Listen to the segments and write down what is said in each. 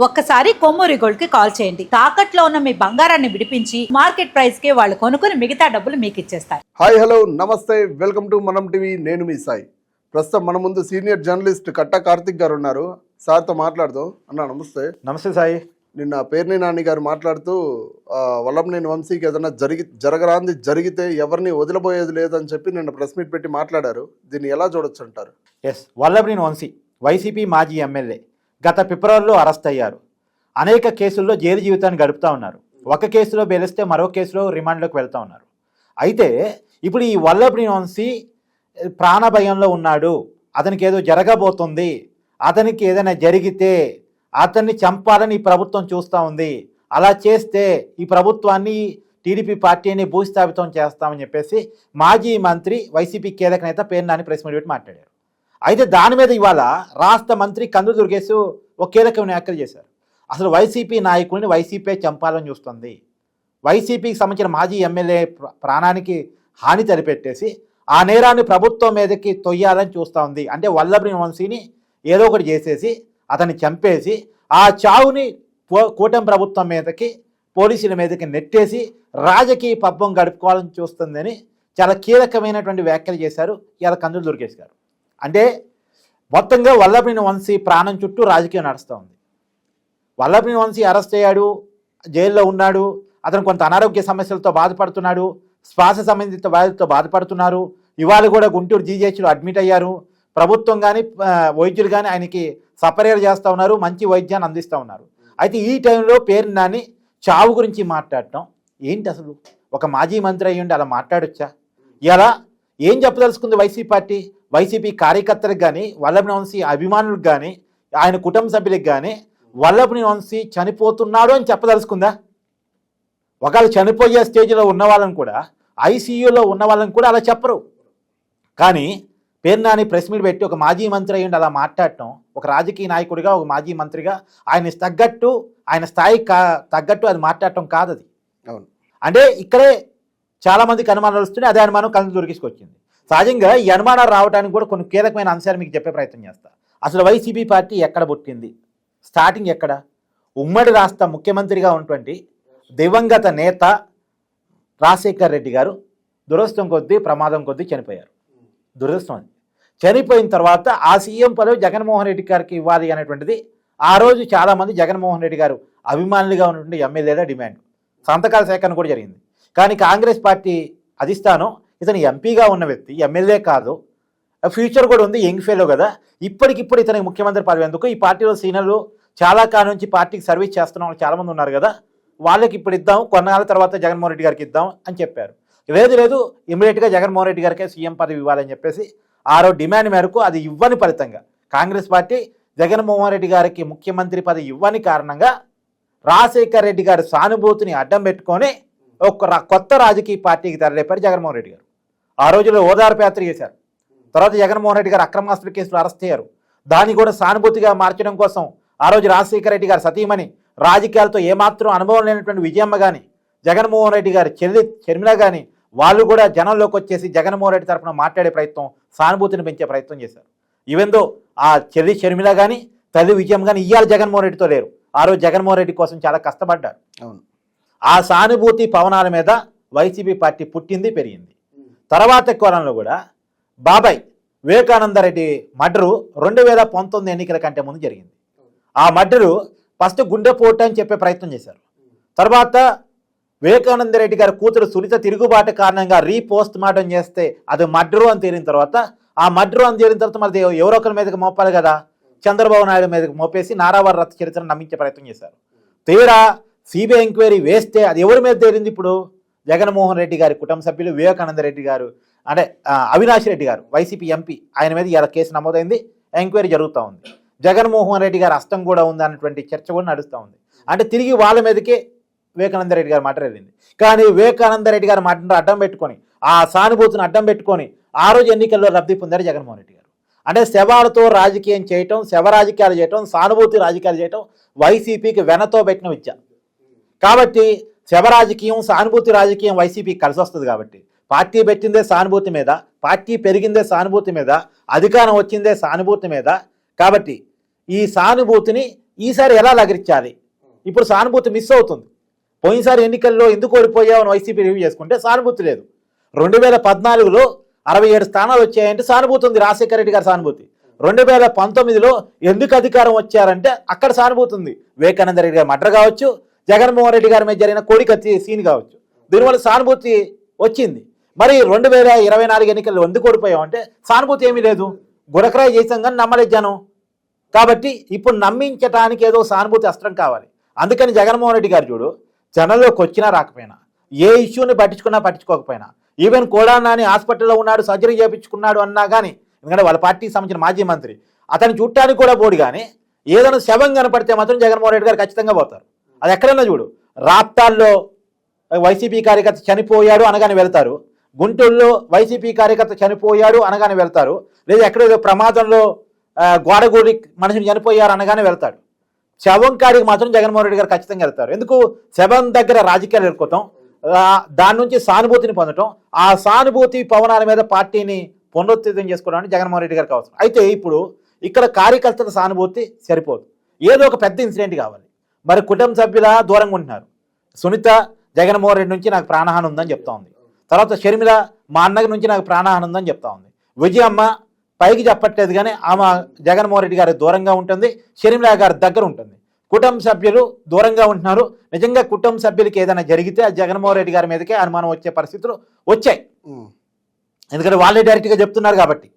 ఒక్కసారి కొమ్మూరి గోల్డ్ కి కాల్ చేయండి. తాకట్లో ఉన్న మీ బంగారాన్ని విడిపించి మార్కెట్ ప్రైస్ కి వాళ్ళు కొనుక్కుని మిగతా డబ్బులు మీకు ఇచ్చేస్తారు. హాయ్ హలో నమస్తే, వెల్కమ్ టు మనం టీవీ. నేను మీ సాయి. ప్రస్తుతం మన ముందు సీనియర్ జర్నలిస్ట్ కట్టా కార్తిక్ గారు ఉన్నారు. సార్తో మాట్లాడుతూ. అన్న నమస్తే. నమస్తే సాయి. నిన్న పేర్ని నాని గారు మాట్లాడుతూ వల్లభనేని వంశీకి ఏదైనా జరగరాంది జరిగితే ఎవరిని వదిలిపోయేది లేదని చెప్పి నిన్న ప్రెస్ మీట్ పెట్టి మాట్లాడారు. దీన్ని ఎలా చూడొచ్చు అంటారు? వల్లభనేని వంశీ వైసీపీ మాజీ ఎమ్మెల్యే గత ఫిబ్రవరిలో అరెస్ట్ అయ్యారు. అనేక కేసుల్లో జైలు జీవితాన్ని గడుపుతూ ఉన్నారు. ఒక కేసులో బెలిస్తే మరో కేసులో రిమాండ్లోకి వెళ్తూ ఉన్నారు. అయితే ఇప్పుడు ఈ వల్లభనేని వంశీ ప్రాణభయంలో ఉన్నాడు. అతనికి ఏదో జరగబోతుంది, అతనికి ఏదైనా జరిగితే అతన్ని చంపాలని ఈ ప్రభుత్వం చూస్తూ ఉంది. అలా చేస్తే ఈ ప్రభుత్వాన్ని టీడీపీ పార్టీని భూస్థాపితం చేస్తామని చెప్పేసి మాజీ మంత్రి వైసీపీ కీలక నేత పేర్ని నాని ప్రెస్ మీట్ పెట్టి మాట్లాడారు. అయితే దాని మీద ఇవాళ రాష్ట్ర మంత్రి కందులు దుర్గేశ్ ఒక కీలకమైన వ్యాఖ్యలు చేశారు. అసలు వైసీపీ నాయకుల్ని వైసీపీ చంపాలని చూస్తుంది. వైసీపీకి సంబంధించిన మాజీ ఎమ్మెల్యే ప్రాణానికి హాని తలపెట్టేసి ఆ నేరాన్ని ప్రభుత్వం మీదకి తొయ్యాలని చూస్తూ ఉంది. అంటే వల్లభనేని వంశీని ఏదో ఒకటి చేసేసి అతన్ని చంపేసి ఆ చావుని కూటమి ప్రభుత్వం మీదకి పోలీసుల మీదకి నెట్టేసి రాజకీయ పబ్బం గడుపుకోవాలని చూస్తుందని చాలా కీలకమైనటువంటి వ్యాఖ్యలు చేశారు ఇలా కందులు దుర్గేశ్ గారు. అంటే మొత్తంగా వల్లభనేని వంశీ ప్రాణం చుట్టూ రాజకీయం నడుస్తూ ఉంది. వల్లభనేని వంశీ అరెస్ట్ అయ్యాడు, జైల్లో ఉన్నాడు. అతను కొంత అనారోగ్య సమస్యలతో బాధపడుతున్నాడు, శ్వాస సంబంధిత వ్యాధులతో బాధపడుతున్నారు. ఇవాళ కూడా గుంటూరు జీజీహెచ్లో అడ్మిట్ అయ్యారు. ప్రభుత్వం కానీ వైద్యులు కానీ ఆయనకి సపరేట్ చేస్తూ ఉన్నారు, మంచి వైద్యాన్ని అందిస్తూ ఉన్నారు. అయితే ఈ టైంలో పేర్ని నాని చావు గురించి మాట్లాడటం ఏంటి? అసలు ఒక మాజీ మంత్రి అయ్యుండి అలా మాట్లాడొచ్చా? ఇలా ఏం చెప్పదలుచుకుంది వైసీపీ పార్టీ? వైసీపీ కార్యకర్తలకు కానీ వల్లభనేని వంశీ అభిమానులకు కానీ ఆయన కుటుంబ సభ్యులకు కానీ వల్లభనేని వంశీ చనిపోతున్నాడు అని చెప్పదలుచుకుందా? ఒకవేళ చనిపోయే స్టేజ్లో ఉన్న వాళ్ళని కూడా, ఐసీయూలో ఉన్న వాళ్ళని కూడా అలా చెప్పరు. కానీ పేర్ని నాని ప్రెస్ మీట్ పెట్టి ఒక మాజీ మంత్రి అయ్యండి అలా మాట్లాడటం, ఒక రాజకీయ నాయకుడిగా ఒక మాజీ మంత్రిగా ఆయన తగ్గట్టు, ఆయన స్థాయికి తగ్గట్టు అది మాట్లాడటం కాదు. అది అవును. అంటే ఇక్కడే చాలామందికి అనుమానాలు వస్తున్నాయి. అదే అనుమానం కందులు దుర్గేష్కి సహజంగా ఈ అనుమానాలు రావడానికి కూడా కొన్ని కీలకమైన అంశాలు మీకు చెప్పే ప్రయత్నం చేస్తా. అసలు వైసీపీ పార్టీ ఎక్కడ పుట్టింది? స్టార్టింగ్ ఎక్కడ? ఉమ్మడి రాష్ట్ర ముఖ్యమంత్రిగా ఉన్నటువంటి దివంగత నేత రాజశేఖర్ రెడ్డి గారు దురదృష్టం కొద్దీ ప్రమాదం కొద్దీ చనిపోయారు. దురదృష్టం అది. చనిపోయిన తర్వాత ఆ సీఎం పదవి జగన్మోహన్ రెడ్డి గారికి ఇవ్వాలి అనేటువంటిది ఆ రోజు చాలామంది జగన్మోహన్ రెడ్డి గారు అభిమానులుగా ఉన్నటువంటి ఎమ్మెల్యేల డిమాండ్. సంతకాల సేకరణ కూడా జరిగింది. కానీ కాంగ్రెస్ పార్టీ అధిష్టానం ఇతను ఎంపీగా ఉన్న వ్యక్తి, ఎమ్మెల్యే కాదు, ఫ్యూచర్ కూడా ఉంది, యంగ్ ఫెలో కదా, ఇప్పటికిప్పుడు ఇతనికి ముఖ్యమంత్రి పదవి ఎందుకు? ఈ పార్టీలో సీనియర్లు చాలా కాలం నుంచి పార్టీకి సర్వీస్ చేస్తున్న వాళ్ళు చాలామంది ఉన్నారు కదా, వాళ్ళకి ఇప్పుడు ఇద్దాం, కొన్నాళ్ళ తర్వాత జగన్మోహన్ రెడ్డి గారికి ఇద్దాం అని చెప్పారు. లేదు ఇమీడియట్గా జగన్మోహన్ రెడ్డి గారికే సీఎం పదవి ఇవ్వాలని చెప్పేసి ఆ రోజు డిమాండ్ మేరకు అది ఇవ్వని ఫలితంగా కాంగ్రెస్ పార్టీ జగన్మోహన్ రెడ్డి గారికి ముఖ్యమంత్రి పదవి ఇవ్వని కారణంగా రాజశేఖర్ రెడ్డి గారి సానుభూతిని అడ్డం పెట్టుకొని ఒక కొత్త రాజకీయ పార్టీకి తెరలేపారు జగన్మోహన్ రెడ్డి గారు. ఆ రోజుల్లో ఓదార్పు యాత్ర చేశారు. తర్వాత జగన్మోహన్ రెడ్డి గారు అక్రమాస్తుల కేసులో అరెస్ట్ అయ్యారు. దాన్ని కూడా సానుభూతిగా మార్చడం కోసం ఆ రోజు రాజశేఖర రెడ్డి గారు సతీమణి, రాజకీయాలతో ఏమాత్రం అనుభవం లేనటువంటి విజయమ్మ కానీ, జగన్మోహన్ రెడ్డి గారి చెల్లి షర్మిల కానీ వాళ్ళు కూడా జనంలోకి వచ్చేసి జగన్మోహన్ రెడ్డి తరఫున మాట్లాడే ప్రయత్నం, సానుభూతిని పెంచే ప్రయత్నం చేశారు. ఈవెందో ఆ చెల్లి షర్మిల కానీ తల్లి విజయం కానీ ఇవాళ జగన్మోహన్ రెడ్డితో లేరు. ఆ రోజు జగన్మోహన్ రెడ్డి కోసం చాలా కష్టపడ్డారు. అవును. ఆ సానుభూతి పవనాల మీద వైసీపీ పార్టీ పుట్టింది, పెరిగింది. తర్వాత కోణంలో కూడా బాబాయ్ వివేకానందరెడ్డి మర్డరు 2019 ఎన్నికల కంటే ముందు జరిగింది. ఆ మర్డరు ఫస్ట్ గుండెపోటు అని చెప్పే ప్రయత్నం చేశారు. తర్వాత వివేకానందరెడ్డి గారి కూతురు సునీత తిరుగుబాటు కారణంగా రీపోస్ట్ మార్టం చేస్తే అది మర్డరు అని తేలిన తర్వాత, ఆ మర్డరు అని తేలిన తర్వాత మరి ఎవరో ఒకరి మీదకి మోపాలి కదా, చంద్రబాబు నాయుడు మీదకి మోపేసి నారావారి రథ చరిత్రను నమ్మించే ప్రయత్నం చేశారు. తీరా సిబిఐ ఎంక్వైరీ వేస్తే అది ఎవరి మీద తేలింది? ఇప్పుడు జగన్మోహన్ రెడ్డి గారి కుటుంబ సభ్యులు వివేకానంద రెడ్డి గారు, అంటే అవినాష్ రెడ్డి గారు వైసీపీ ఎంపీ, ఆయన మీద ఇలా కేసు నమోదైంది, ఎంక్వైరీ జరుగుతూ ఉంది. జగన్మోహన్ రెడ్డి గారి హస్తం కూడా ఉంది అన్నటువంటి చర్చ కూడా నడుస్తూ ఉంది. అంటే తిరిగి వాళ్ళ మీదకే వివేకానంద రెడ్డి గారు మాట వెళ్ళింది. కానీ వివేకానంద రెడ్డి గారు మాటను అడ్డం పెట్టుకొని, ఆ సానుభూతిని అడ్డం పెట్టుకొని ఆ రోజు ఎన్నికల్లో లబ్ధి పొందారు జగన్మోహన్ రెడ్డి గారు. అంటే శవాలతో రాజకీయం చేయటం, శవ రాజకీయాలు చేయటం, సానుభూతి రాజకీయాలు చేయటం వైసీపీకి వెనతో పెట్టిన విద్య. కాబట్టి శవ రాజకీయం, సానుభూతి రాజకీయం వైసీపీకి కలిసి వస్తుంది. కాబట్టి పార్టీ పెట్టిందే సానుభూతి మీద, పార్టీ పెరిగిందే సానుభూతి మీద, అధికారం వచ్చిందే సానుభూతి మీద. కాబట్టి ఈ సానుభూతిని ఈసారి ఎలా లగరించాలి, ఇప్పుడు సానుభూతి మిస్ అవుతుంది. పోయినసారి ఎన్నికల్లో ఎందుకు ఓడిపోయామని వైసీపీ రివ్యూ చేసుకుంటే సానుభూతి లేదు. 2014లో 67 స్థానాలు వచ్చాయంటే సానుభూతి ఉంది, రాజశేఖర రెడ్డి గారి సానుభూతి. 2019లో ఎందుకు అధికారం వచ్చారంటే అక్కడ సానుభూతి ఉంది. వివేకానంద రెడ్డి గారి మర్డర్ కావచ్చు, జగన్మోహన్ రెడ్డి గారి మీద జరిగిన కోడికత్తి సీన్ కావచ్చు, దీనివల్ల సానుభూతి వచ్చింది. మరి 2024 ఎన్నికల్లో ఎందుకు ఓడిపోయామంటే సానుభూతి ఏమీ లేదు, గురకరాయి చేసాం కానీ నమ్మలేదు జనం. కాబట్టి ఇప్పుడు నమ్మించడానికి ఏదో సానుభూతి అస్త్రం కావాలి. అందుకని జగన్మోహన్ రెడ్డి గారు చూడు, జనంలోకి వచ్చినా రాకపోయినా, ఏ ఇష్యూని పట్టించుకున్నా పట్టించుకోకపోయినా, ఈవెన్ కోడానాని హాస్పిటల్లో ఉన్నాడు, సర్జరీ చేయించుకున్నాడు అన్నా కానీ, ఎందుకంటే వాళ్ళ పార్టీకి సంబంధించిన మాజీ మంత్రి, అతను చూడటానికి కూడా పోడు. కానీ ఏదైనా శవం కనపడితే మాత్రం జగన్మోహన్ రెడ్డి గారు ఖచ్చితంగా పోతారు. అది ఎక్కడైనా చూడు, రాప్తాల్లో వైసీపీ కార్యకర్త చనిపోయాడు అనగానే వెళ్తారు, గుంటూరులో వైసీపీ కార్యకర్త చనిపోయాడు అనగానే వెళ్తారు, లేదా ఎక్కడో ప్రమాదంలో గోడగూడి మనిషిని చనిపోయారు అనగానే వెళ్తాడు. శవం కాడికి మాత్రం జగన్మోహన్ రెడ్డి గారు ఖచ్చితంగా వెళ్తారు. ఎందుకు? శవం దగ్గర రాజకీయాలు ఎదుర్కోవటం, దాని నుంచి సానుభూతిని పొందటం, ఆ సానుభూతి పవనాల మీద పార్టీని పునరుద్ధరణ చేసుకోవడానికి జగన్మోహన్ రెడ్డి గారికి అవసరం. అయితే ఇప్పుడు ఇక్కడ కార్యకర్తల సానుభూతి సరిపోదు, ఏదో ఒక పెద్ద ఇన్సిడెంట్ కావాలి. మరి కుటుంబ సభ్యుల దూరంగా ఉంటున్నారు. సునీత జగన్మోహన్ రెడ్డి నుంచి నాకు ప్రాణహాని ఉందని చెప్తా ఉంది. తర్వాత షర్మిల మా అన్నగ నుంచి నాకు ప్రాణహాని ఉందని చెప్తా ఉంది. విజయమ్మ పైకి చెప్పట్లేదు కానీ ఆమె జగన్మోహన్ రెడ్డి గారి దూరంగా ఉంటుంది, షర్మిల గారి దగ్గర ఉంటుంది. కుటుంబ సభ్యులు దూరంగా ఉంటున్నారు. నిజంగా కుటుంబ సభ్యులకి ఏదైనా జరిగితే ఆ జగన్మోహన్ రెడ్డి గారి మీదకే అనుమానం వచ్చే పరిస్థితులు వచ్చాయి. ఎందుకంటే వాళ్ళే డైరెక్ట్గా చెప్తున్నారు కాబట్టి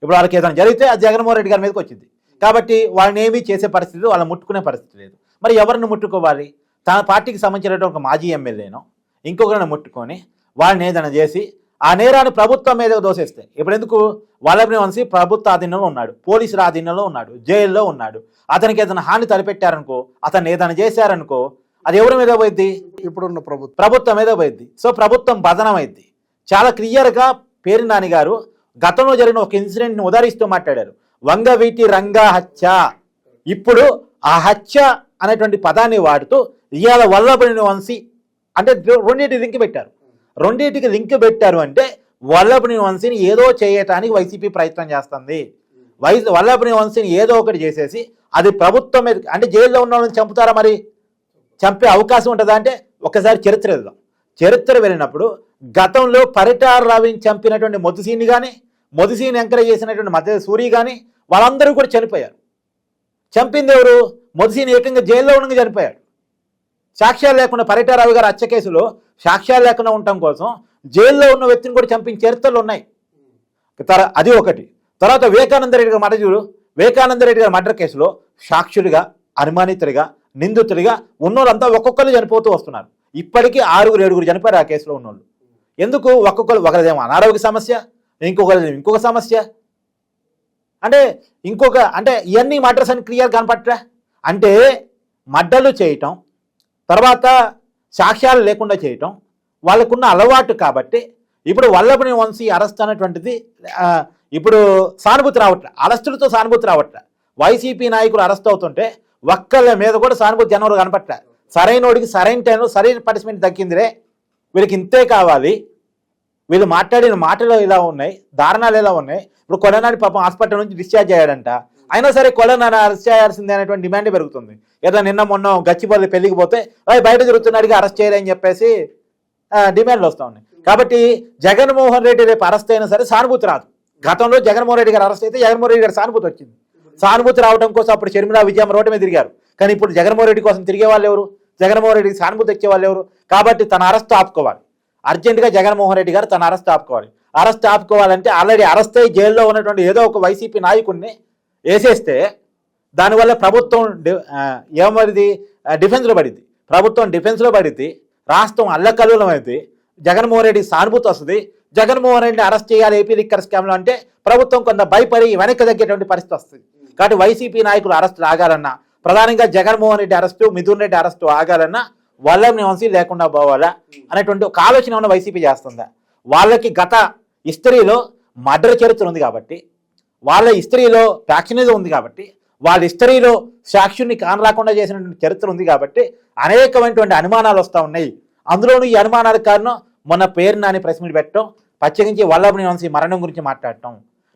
ఇప్పుడు వాళ్ళకి ఏదైనా జరిగితే అది జగన్మోహన్ రెడ్డి గారి మీదకి వచ్చింది. కాబట్టి వాళ్ళని ఏమీ చేసే పరిస్థితి, వాళ్ళని ముట్టుకునే పరిస్థితి లేదు. మరి ఎవరిని ముట్టుకోవాలి? తన పార్టీకి సంబంధించిన ఒక మాజీ ఎమ్మెల్యేనో ఇంకొకరిని ముట్టుకొని వాళ్ళని ఏదైనా చేసి ఆ నేరాన్ని ప్రభుత్వం మీద దోసేస్తే, ఇప్పుడు ఎందుకు? వల్లభనేని వంశీ ప్రభుత్వ ఆధీనంలో ఉన్నాడు, పోలీసుల ఆధీనంలో ఉన్నాడు, జైల్లో ఉన్నాడు. అతనికి ఏదైనా హాని తలపెట్టారనుకో, అతన్ని ఏదైనా చేశారనుకో, అది ఎవరి మీద పోయిద్ది? ఇప్పుడున్న ప్రభుత్వం మీద పోయిద్ది. సో ప్రభుత్వం బదనమైద్ది. చాలా క్లియర్గా పేరు నాని గారు గతంలో జరిగిన ఒక ఇన్సిడెంట్ని ఉదాహరిస్తూ మాట్లాడారు. వంగవీటి రంగా హత్య. ఇప్పుడు ఆ హత్య అనేటువంటి పదాన్ని వాడుతూ ఇవాళ వల్లభనేని వంశీ అంటే రెండింటికి లింక్ పెట్టారు. అంటే వల్లభనేని వంశీని ఏదో చేయటానికి వైసీపీ ప్రయత్నం చేస్తుంది. వల్లభనేని వంశీని ఏదో ఒకటి చేసేసి అది ప్రభుత్వం మీద, అంటే జైల్లో ఉన్న వాళ్ళని చంపుతారా? మరి చంపే అవకాశం ఉంటుందా అంటే ఒకసారి చరిత్ర వెళ్దాం. చరిత్ర వెళ్ళినప్పుడు గతంలో పరిటాల రవిని చంపినటువంటి మొదసీని కానీ, మొదసీని ఎంకరేజ్ చేసినటువంటి మధ్య సూరి కానీ వాళ్ళందరూ కూడా చనిపోయారు. చంపింది ఎవరు? మొదసీని ఏకంగా జైల్లో ఉండగా చనిపోయాడు. సాక్ష్యాలు లేకుండా పరిటాల రవి గారు హత్య కేసులో సాక్ష్యాలు లేకుండా ఉండటం కోసం జైల్లో ఉన్న వ్యక్తిని కూడా చంపిన చరిత్రలు ఉన్నాయి. అది ఒకటి. తర్వాత వివేకానంద రెడ్డి గారి మర్డర్ చూడు. వివేకానంద రెడ్డి గారి మర్డర్ కేసులో సాక్షులుగా, అనుమానితుడిగా, నిందితుడిగా ఉన్నోళ్ళంతా ఒక్కొక్కరు చనిపోతూ వస్తున్నారు. ఇప్పటికీ 6-7 చనిపోయారు ఆ కేసులో ఉన్నోళ్ళు. ఎందుకు? ఒకరిదేమో అనారోగ్య సమస్య, ఇంకొక సమస్య, అంటే ఇవన్నీ మర్డర్స్ అని క్లియర్ కనపట్రా. అంటే మర్డర్లు చేయటం, తర్వాత సాక్ష్యాలు లేకుండా చేయటం వాళ్ళకున్న అలవాటు. కాబట్టి ఇప్పుడు వల్లభనేని వంశీ అరెస్ట్ అనేటువంటిది ఇప్పుడు సానుభూతి రావట్లే, అరెస్టులతో సానుభూతి రావట్లే. వైసీపీ నాయకులు అరెస్ట్ అవుతుంటే ఒక్కళ్ళ మీద కూడా సానుభూతి జనంలో కనపట్లే. సరైనోడికి సరైన టైంలో సరైన పనిష్మెంట్ దక్కిందిరే, వీళ్ళకి ఇంతే కావాలి, వీళ్ళు మాట్లాడిన మాటలు ఇలా ఉన్నాయి, దారుణాలు ఎలా ఉన్నాయి. ఇప్పుడు కొలనాని పాపం హాస్పిటల్ నుంచి డిశ్చార్జ్ అయ్యాడంట, అయినా సరే కొలనాని అరెస్ట్ చేయాల్సిందే అనేటువంటి డిమాండ్ పెరుగుతుంది. ఏదో నిన్న మొన్న గచ్చిబౌలి పెళ్లికి పోతే బయట తిరుగుతున్నాడికి అరెస్ట్ చేయాలని చెప్పేసి డిమాండ్లు వస్తూ ఉన్నాయి. కాబట్టి జగన్మోహన్ రెడ్డి రేపు అరెస్ట్ అయినా సరే సానుభూతి రాదు. గతంలో జగన్మోహన్ రెడ్డి గారు అరెస్ట్ అయితే జగన్మోహన్ రెడ్డి గారు సానుభూతి వచ్చింది. సానుభూతి రావడం కోసం అప్పుడు షర్మిల విజయమ్మ రోడ్డు మీద తిరిగారు. కానీ ఇప్పుడు జగన్మోహన్ రెడ్డి కోసం తిరిగే వాళ్ళు ఎవరు? జగన్మోహన్ రెడ్డికి సానుభూతి వచ్చే వాళ్ళు ఎవరు? కాబట్టి తన అరెస్ట్ ఆపుకోవాలి, అర్జెంటుగా జగన్మోహన్ రెడ్డి గారు తన అరెస్ట్ ఆపుకోవాలి. అరెస్ట్ ఆపుకోవాలంటే ఆల్రెడీ అరెస్ట్ అయ్యి జైల్లో ఉన్నటువంటి ఏదో ఒక వైసీపీ నాయకుడిని వేసేస్తే దానివల్ల ప్రభుత్వం ఏమది డిఫెన్స్లో పడింది, ప్రభుత్వం డిఫెన్స్లో పడింది, రాష్ట్రం అల్లకల్లోలం అయింది, జగన్మోహన్ రెడ్డి సానుభూతి వస్తుంది. జగన్మోహన్ రెడ్డిని అరెస్ట్ చేయాలి ఏపీ లిక్కర్ స్కామ్లో అంటే ప్రభుత్వం కొంత భయపడి వెనక్కి తగ్గేటువంటి పరిస్థితి వస్తుంది. కాబట్టి వైసీపీ నాయకులు అరెస్టులు ఆగాలన్నా, ప్రధానంగా జగన్మోహన్ రెడ్డి అరెస్టు, మిథున్ రెడ్డి అరెస్టు ఆగాలన్నా వల్లభనేని వంశీ లేకుండా పోవాలా అనేటువంటి ఒక ఆలోచన ఉన్న వైసీపీ చేస్తుందా? వాళ్ళకి గత హిస్టరీలో మర్డర్ చరిత్ర ఉంది కాబట్టి, వాళ్ళ హిస్టరీలో ఫ్యాక్షనిజం ఉంది కాబట్టి, వాళ్ళ హిస్టరీలో సాక్షుల్ని కానరాకుండా చేసినటువంటి చరిత్ర ఉంది కాబట్టి అనేకమైనటువంటి అనుమానాలు వస్తూ ఉన్నాయి. అందులోనూ ఈ అనుమానాలకు కారణం మొన్న పేరు నాని ప్రెస్ మీట్ పెట్టడం, ప్రత్యేకించి వల్లభనేని వంశీ మరణం గురించి మాట్లాడటం.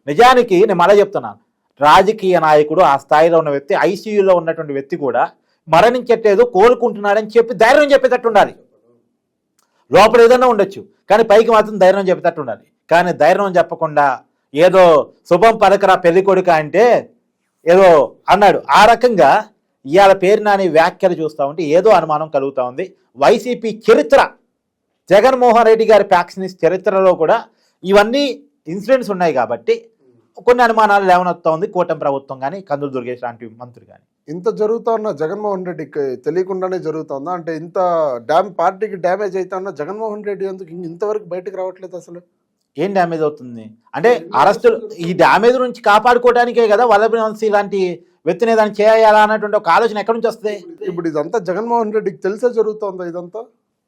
నిజానికి నేను మళ్ళీ చెప్తున్నాను, రాజకీయ నాయకుడు, ఆ స్థాయిలో ఉన్న వ్యక్తి, ఐసీయూలో ఉన్నటువంటి వ్యక్తి కూడా మరణించట్లేదు, కోలుకుంటున్నాడని చెప్పి ధైర్యం చెప్పేటట్టు ఉండాలి. లోపల ఏదైనా ఉండొచ్చు, కానీ పైకి మాత్రం ధైర్యం చెప్పేటట్టు ఉండాలి. కానీ ధైర్యం చెప్పకుండా ఏదో శుభం పలకరా పెళ్లి కొడుక అంటే ఏదో అన్నాడు. ఆ రకంగా ఇవాళ పేరు నాని వ్యాఖ్యలు చూస్తూ ఉంటే ఏదో అనుమానం కలుగుతూ ఉంది. వైసీపీ చరిత్ర, జగన్మోహన్ రెడ్డి గారి ఫ్యాక్షనిస్ట్ చరిత్రలో కూడా ఇవన్నీ ఇన్సిడెంట్స్ ఉన్నాయి కాబట్టి కొన్ని అనుమానాలు లేవనొస్తూ ఉంది కూటమి ప్రభుత్వం కానీ, కందులు దుర్గేష్ లాంటి మంత్రి కానీ. ఇంత జరుగుతున్న జగన్మోహన్ రెడ్డికి తెలియకుండానే జరుగుతుందా? అంటే ఇంత పార్టీకి డ్యామేజ్ అవుతున్నా జగన్మోహన్ రెడ్డి ఎందుకు ఇంతవరకు బయటకు రావట్లేదు? అసలు ఏం డ్యామేజ్ అవుతుంది అంటే అరెస్టులు, ఈ డ్యామేజ్ నుంచి కాపాడుకోవడానికే కదా వల్లభనేని వంశీ లాంటి వ్యక్తిని ఏదైనా చేయాలా అన్నటువంటి ఒక ఆలోచన ఎక్కడి నుంచి వస్తుంది? ఇప్పుడు ఇదంతా జగన్మోహన్ రెడ్డికి తెలిసే జరుగుతుందా ఇదంతా?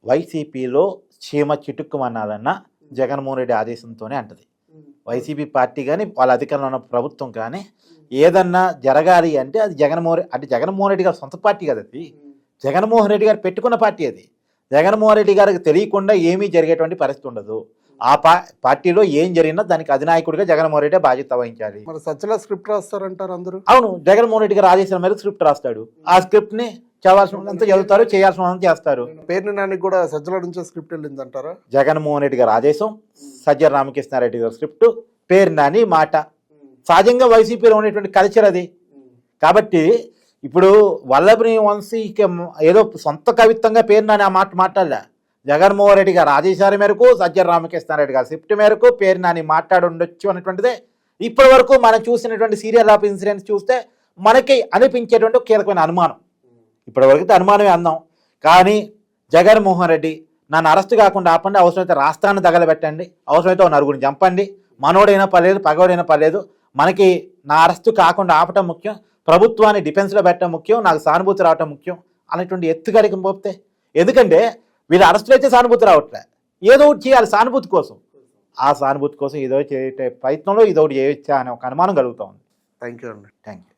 వైసీపీలో చీమ చిటుక్కుమన్నాదన్న జగన్మోహన్ రెడ్డి ఆదేశంతోనే అంటది. వైసీపీ పార్టీ కానీ వాళ్ళ అధికారంలో ఉన్న ప్రభుత్వం కానీ ఏదన్నా జరగాలి అంటే అది జగన్మోహన్ రెడ్డి గారి సొంత పార్టీ కదా, అది జగన్మోహన్ రెడ్డి గారు పెట్టుకున్న పార్టీ. అది జగన్మోహన్ రెడ్డి గారికి తెలియకుండా ఏమీ జరిగేటువంటి పరిస్థితి ఉండదు. ఆ పార్టీలో ఏం జరిగినా దానికి అధినాయకుడిగా జగన్మోహన్ రెడ్డి బాధ్యత వహించాలి. మరి సజ్జల స్క్రిప్ట్ రాస్తారంటారు అందరూ. అవును, జగన్మోహన్ రెడ్డి గారు ఆదేశాల మేరకు స్క్రిప్ట్ రాస్తాడు. ఆ స్క్రిప్ట్ ని చదవాల్సినంత చదువుతారు, చేయాల్సినంత చేస్తారు. పేరు నాని కూడా సజ్జల నుంచే స్క్రిప్ట్ వెళ్ళిందంటారా? జగన్మోహన్ రెడ్డి గారు ఆదేశం, సజ్జల రామకృష్ణారెడ్డి గారు స్క్రిప్ట్, పేరు నాని మాట. సహజంగా వైసీపీలో ఉండేటువంటి కల్చర్ అది. కాబట్టి ఇప్పుడు వల్లభనేని వంశీకి ఏదో సొంత కవిత్వంగా పేరు నాని ఆ మాట మాట్లాడలే. జగన్మోహన్ రెడ్డి గారు ఆదేశాల మేరకు, సజ్జల రామకృష్ణారెడ్డి గారు స్క్రిప్ట్ మేరకు పేరు నాని మాట్లాడుండొచ్చు అనేటువంటిదే ఇప్పటి వరకు మనం చూసినటువంటి సీరియల్ ఆఫ్ ఇన్సిడెంట్స్ చూస్తే మనకి అనిపించేటువంటి కీలకమైన అనుమానం. ఇప్పటివరకు అనుమానమే అందాం. కానీ జగన్మోహన్ రెడ్డి నన్ను అరెస్ట్ కాకుండా ఆపండి, అవసరమైతే రాష్ట్రాన్ని తగలబెట్టండి, అవసరమైతే ఒక నలుగురిని చంపండి, మనోడైనా పర్లేదు, పగోడైనా పర్లేదు, మనకి నా అరెస్టు కాకుండా ఆపటం ముఖ్యం, ప్రభుత్వాన్ని డిఫెన్స్లో పెట్టడం ముఖ్యం, నాకు సానుభూతి రావటం ముఖ్యం అనేటువంటి ఎత్తుగడికి పోతే. ఎందుకంటే వీళ్ళు అరెస్టులు అయితే సానుభూతి రావట్లే, ఏదో ఒకటి చేయాలి సానుభూతి కోసం. ఆ సానుభూతి కోసం ఏదో చేసే ప్రయత్నంలో ఏదో ఒకటి చేయొచ్చా అనే ఒక అనుమానం కలుగుతూ ఉంది. థ్యాంక్ యూ అండి. Thank you.